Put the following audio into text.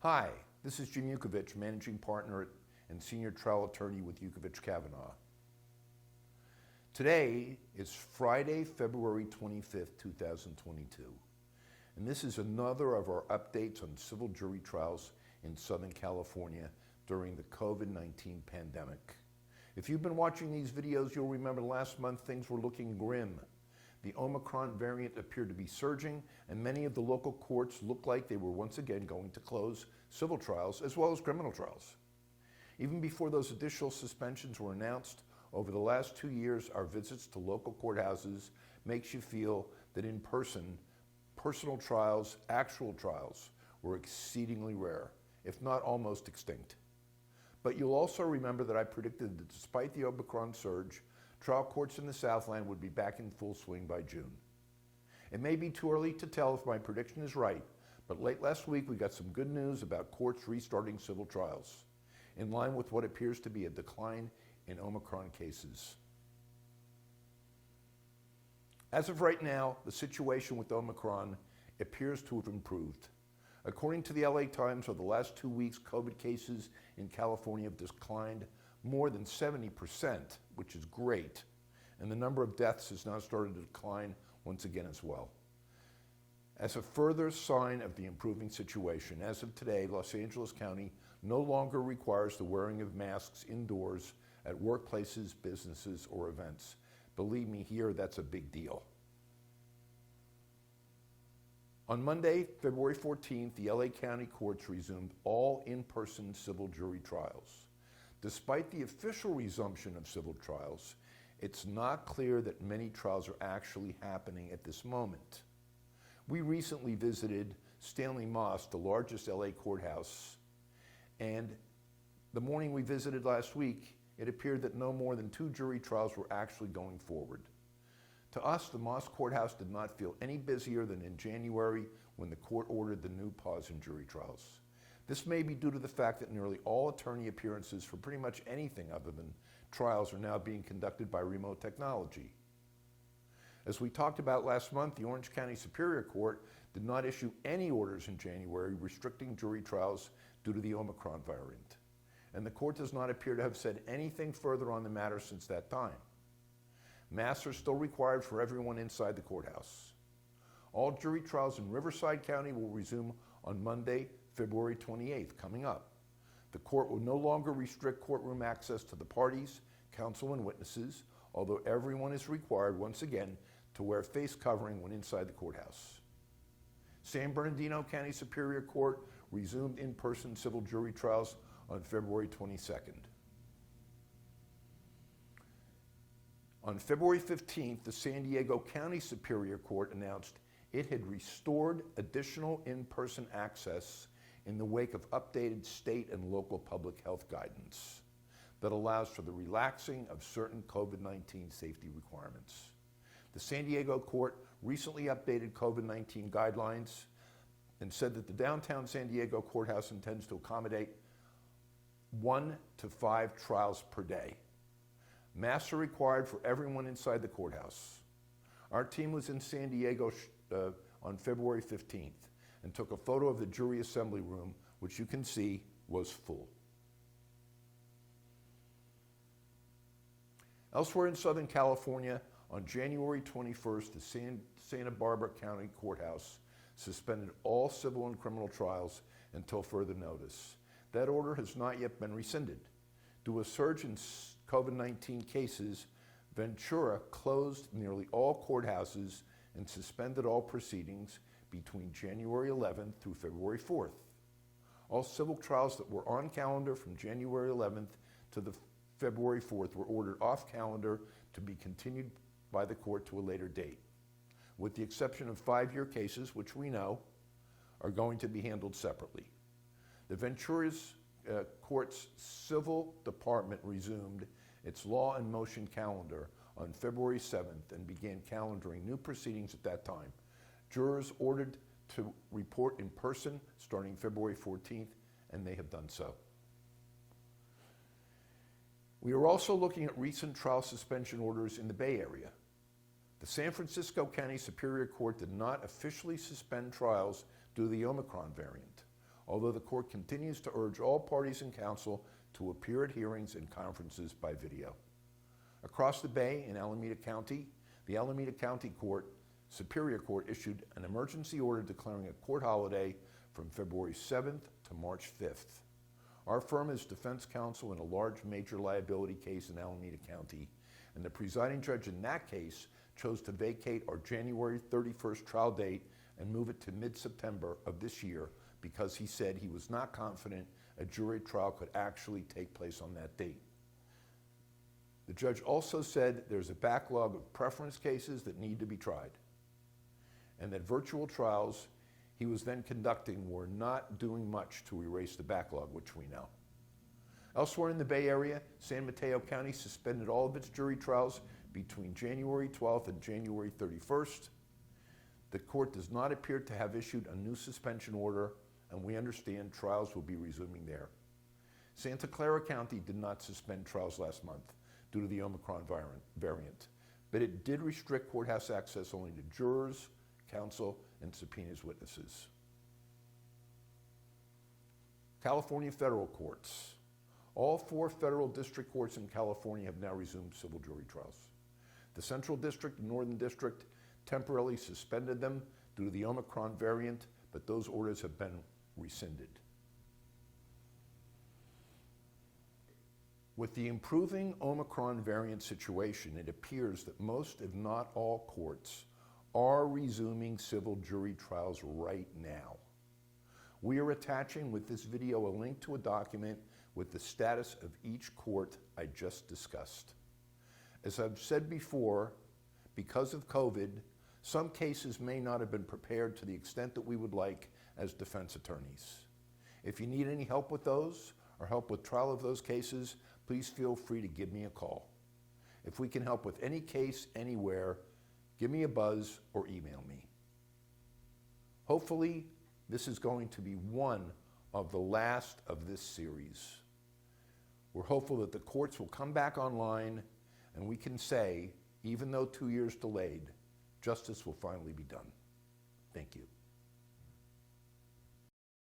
Hi, this is Jim Yukovich, Managing Partner and Senior Trial Attorney with Yukovich Kavanaugh. Today is Friday, February 25th, 2022, and this is another of our updates on civil jury trials in Southern California during the COVID-19 pandemic. If you've been watching these videos, you'll remember last month things were looking grim. The Omicron variant appeared to be surging, and many of the local courts looked like they were once again going to close civil trials as well as criminal trials. Even before those additional suspensions were announced, over the last 2 years, our visits to local courthouses makes you feel that in person, personal trials, actual trials, were exceedingly rare, if not almost extinct. But you'll also remember that I predicted that despite the Omicron surge, trial courts in the Southland would be back in full swing by June. It may be too early to tell if my prediction is right, but late last week we got some good news about courts restarting civil trials, in line with what appears to be a decline in Omicron cases. As of right now, the situation with Omicron appears to have improved. According to the LA Times, over the last 2 weeks, COVID cases in California have declined more than 70%, which is great, and the number of deaths has now started to decline once again as well. As a further sign of the improving situation, as of today, Los Angeles County no longer requires the wearing of masks indoors at workplaces, businesses, or events. Believe me, here that's a big deal. On Monday, February 14th, the LA County courts resumed all in-person civil jury trials. Despite the official resumption of civil trials, it's not clear that many trials are actually happening at this moment. We recently visited Stanley Moss, the largest LA courthouse, and the morning we visited last week, it appeared that no more than 2 jury trials were actually going forward. To us, the Moss Courthouse did not feel any busier than in January when the court ordered the new pause in jury trials. This may be due to the fact that nearly all attorney appearances for pretty much anything other than trials are now being conducted by remote technology. As we talked about last month, the Orange County Superior Court did not issue any orders in January restricting jury trials due to the Omicron variant, and the court does not appear to have said anything further on the matter since that time. Masks are still required for everyone inside the courthouse. All jury trials in Riverside County will resume on Monday, February 28th, coming up. The court will no longer restrict courtroom access to the parties, counsel, and witnesses, although everyone is required, once again, to wear face covering when inside the courthouse. San Bernardino County Superior Court resumed in-person civil jury trials on February 22nd. On February 15th, the San Diego County Superior Court announced it had restored additional in-person access in the wake of updated state and local public health guidance that allows for the relaxing of certain COVID-19 safety requirements. The San Diego court recently updated COVID-19 guidelines and said that the downtown San Diego courthouse intends to accommodate 1 to 5 trials per day. Masks are required for everyone inside the courthouse. Our team was in San Diego on February 15th and took a photo of the jury assembly room, which you can see was full. Elsewhere in Southern California, on January 21st, the Santa Barbara County Courthouse suspended all civil and criminal trials until further notice. That order has not yet been rescinded. Due to a surge in COVID-19 cases, Ventura closed nearly all courthouses and suspended all proceedings between January 11th through February 4th. All civil trials that were on calendar from January 11th to the February 4th were ordered off calendar to be continued by the court to a later date, with the exception of 5-year cases, which we know are going to be handled separately. The Ventura's court's civil department resumed its law and motion calendar on February 7th and began calendaring new proceedings at that time. Jurors ordered to report in person starting February 14th, and they have done so. We are also looking at recent trial suspension orders in the Bay Area. The San Francisco County Superior Court did not officially suspend trials due to the Omicron variant, although the court continues to urge all parties and counsel to appear at hearings and conferences by video. Across the bay in Alameda County, the Alameda County Superior Court issued an emergency order declaring a court holiday from February 7th to March 5th. Our firm is defense counsel in a large major liability case in Alameda County, and the presiding judge in that case chose to vacate our January 31st trial date and move it to mid-September of this year because he said he was not confident a jury trial could actually take place on that date. The judge also said there's a backlog of preference cases that need to be tried, and that virtual trials he was then conducting were not doing much to erase the backlog, which we know. Elsewhere in the Bay Area, San Mateo County suspended all of its jury trials between January 12th and January 31st. The court does not appear to have issued a new suspension order, and we understand trials will be resuming there. Santa Clara County did not suspend trials last month due to the Omicron variant, but it did restrict courthouse access only to jurors, counsel, and subpoenas witnesses. California federal courts. All 4 federal district courts in California have now resumed civil jury trials. The Central District and Northern District temporarily suspended them due to the Omicron variant, but those orders have been rescinded. With the improving Omicron variant situation, it appears that most, if not all, courts are resuming civil jury trials right now. We are attaching with this video a link to a document with the status of each court I just discussed. As I've said before, because of COVID, some cases may not have been prepared to the extent that we would like as defense attorneys. If you need any help with those or help with trial of those cases, please feel free to give me a call. If we can help with any case anywhere, give me a buzz or email me. Hopefully, this is going to be one of the last of this series. We're hopeful that the courts will come back online and we can say, even though 2 years delayed, justice will finally be done. Thank you.